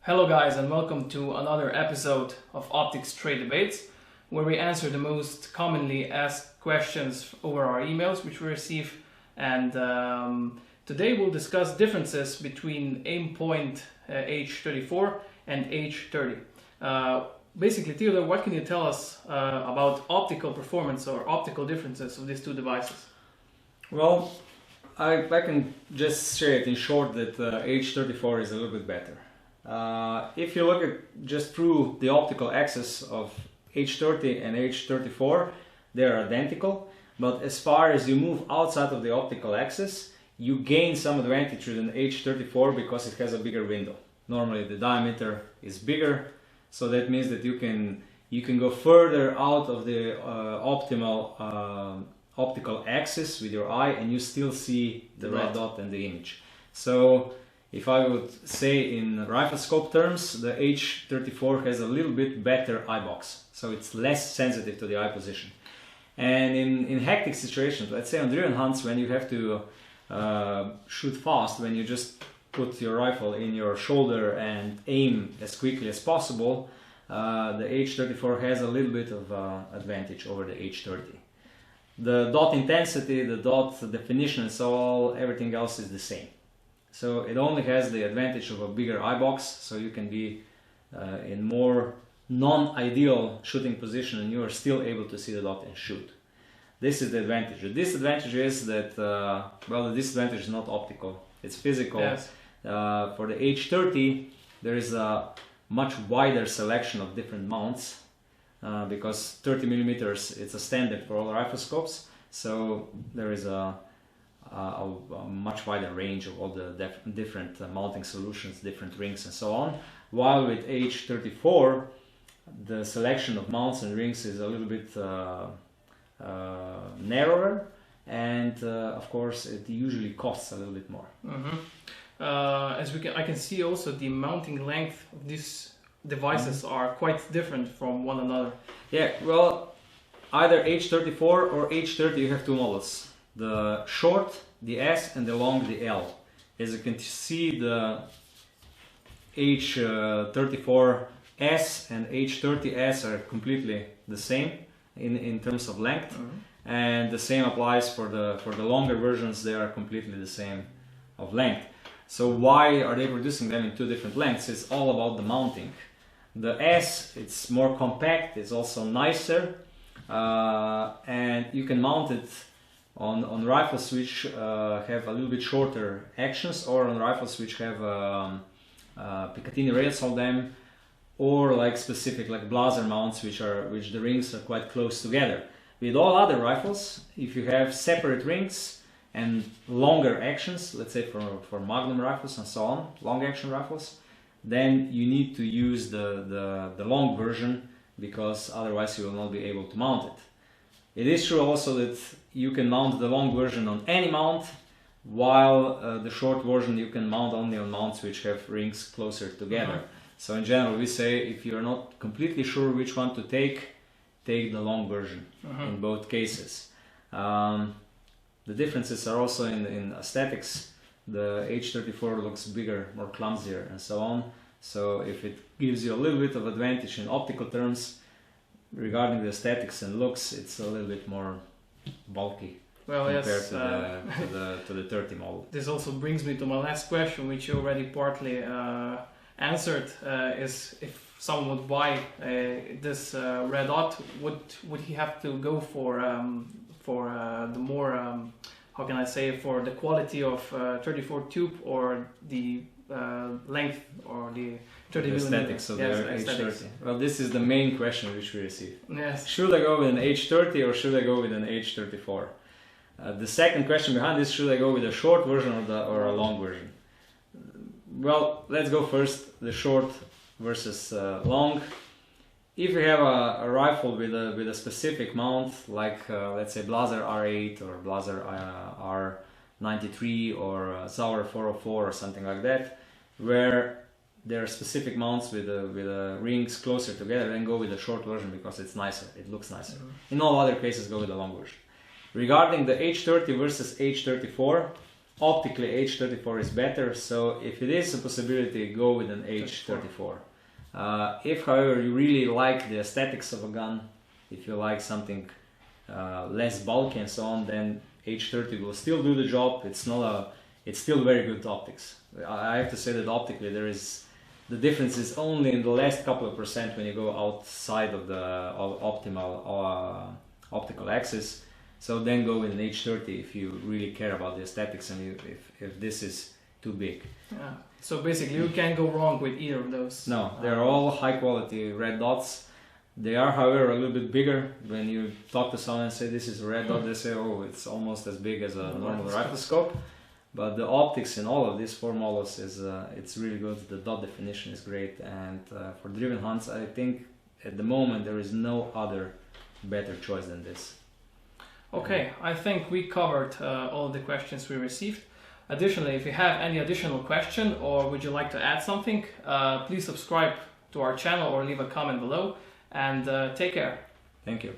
Hello guys, and welcome to another episode of Optics Trade Debates, where we answer the most commonly asked questions over our emails which we receive. And today we'll discuss differences between Aimpoint H34 and H30. Basically, Theodore, what can you tell us about optical performance or optical differences of these two devices? Well, I can just share it in short that H34 is a little bit better. If you look at just through the optical axis of H30 and H34, they are identical, but as far as you move outside of the optical axis, you gain some advantage with an H34 because it has a bigger window. Normally the diameter is bigger, so that means that you can go further out of the optimal optical axis with your eye, and you still see the red dot and the image. So if I would say in rifle scope terms, the H34 has a little bit better eye box, so it's less sensitive to the eye position. And in hectic situations, let's say on driven hunts, when you have to shoot fast, when you just put your rifle in your shoulder and aim as quickly as possible, the H34 has a little bit of advantage over the H30. The dot intensity, the dot definition, and so on, everything else is the same. So it only has the advantage of a bigger eye box, so you can be in more non-ideal shooting position and you are still able to see the dot and shoot. This is the advantage. The disadvantage is that, well, the disadvantage is not optical, it's physical. Yes. For the H30, there is a much wider selection of different mounts because 30 millimeters, it's a standard for all rifle scopes, so there is a much wider range of all the different mounting solutions, different rings and so on. While with H34, the selection of mounts and rings is a little bit narrower, and of course it usually costs a little bit more. Mm-hmm. I can see also the mounting length of these devices are quite different from one another. Yeah, well, either H34 or H30, you have two models. The short, the S, and the long, the L. As you can see, the H34S and H30S are completely the same in terms of length, and the same applies for the longer versions. They are completely the same of length. So why are they producing them in two different lengths? It's all about the mounting. The S, it's more compact, it's also nicer, and you can mount it on rifles which have a little bit shorter actions, or on rifles which have Picatinny rails on them, or like specific like blazer mounts which the rings are quite close together. With all other rifles, if you have separate rings and longer actions, let's say for Magnum rifles and so on, long action rifles, then you need to use the long version, because otherwise you will not be able to mount it. It is true also that you can mount the long version on any mount, while the short version you can mount only on mounts which have rings closer together. So in general we say, if you're not completely sure which one to take the long version in both cases. The differences are also in aesthetics. The H34 looks bigger, more clumsier and so on. So if it gives you a little bit of advantage in optical terms, regarding the aesthetics and looks, it's a little bit more bulky compared to the 30 model. This also brings me to my last question, which you already partly answered, is if someone would buy this red dot, would he have to go for the more, how can I say, for the quality of 34 tube, or the length, or the 30 aesthetics of the H30? Well, this is the main question which we receive. Yes. Should I go with an H30 or should I go with an H34? The second question behind this, should I go with a short version or a long version? Well, let's go first, the short versus long. If you have a rifle with a specific mount, like let's say Blaser R8 or Blaser R93 or Sauer 404 or something like that, where there are specific mounts with the rings closer together, then go with the short version because it's nicer, it looks nicer. In all other cases, go with the long version. Regarding the H30 versus H34, optically H34 is better, so if it is a possibility, go with an H34. If, however, you really like the aesthetics of a gun, if you like something less bulky and so on, then H30 will still do the job. It's still very good optics. I have to say that optically the difference is only in the last couple of percent when you go outside of the optimal optical axis. So then go with an H30 if you really care about the aesthetics and if this is too big. Yeah. So basically you can't go wrong with either of those. No, they're all high quality red dots. They are, however, a little bit bigger. When you talk to someone and say this is a red dot, they say, oh, it's almost as big as a normal riflescope. But the optics in all of these four models it's really good. The dot definition is great, and for driven hunts, I think at the moment there is no other better choice than this. Okay, I think we covered all of the questions we received. Additionally, if you have any additional question or would you like to add something, please subscribe to our channel or leave a comment below, and take care. Thank you.